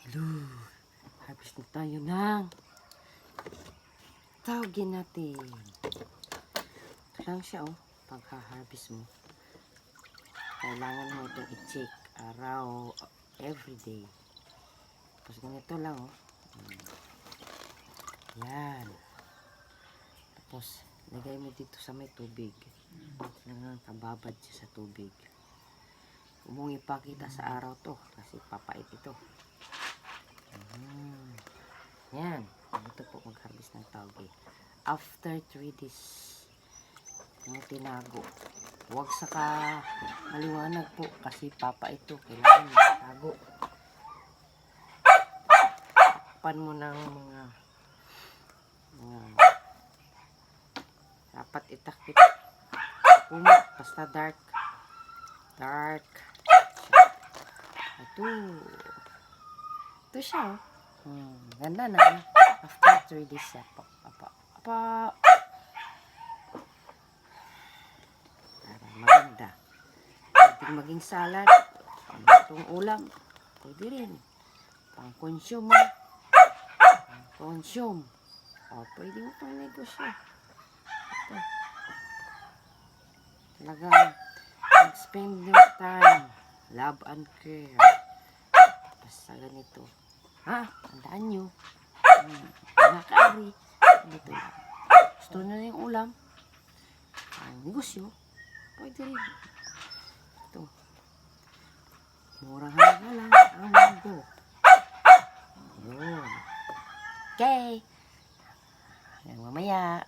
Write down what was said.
Hello, harvest na tayo ng tawagin natin. Ito lang siya pagka-harvest mo. Kailangan mo itong i-check araw, everyday. Tapos ganito lang Yan. Tapos, lagay mo dito sa may tubig. Kababad siya sa tubig. Huwag mong ipakita sa araw to kasi papait ito. Yan. Ito po mag-harvest ng tawgi. After 3 days, mo tinago. Huwag saka maliwanag po kasi papait ito. Kailangan tago. Takpan mo ng mga dapat itakip. Basta dark. Ito siya ganda na after 3 days siya para maganda. Pwede maging salad, pang ulam, pwede rin pang consume pwede mo pang negosyo. Ito talagang mag-spend your time, love and care. Basta ganito tandaan nyo nakakaari ganito lang. Gusto na yung ulam, negosyo, pwede rin. Ito murang halaga lang ang mango. Yun. Okay, hanggang mamaya.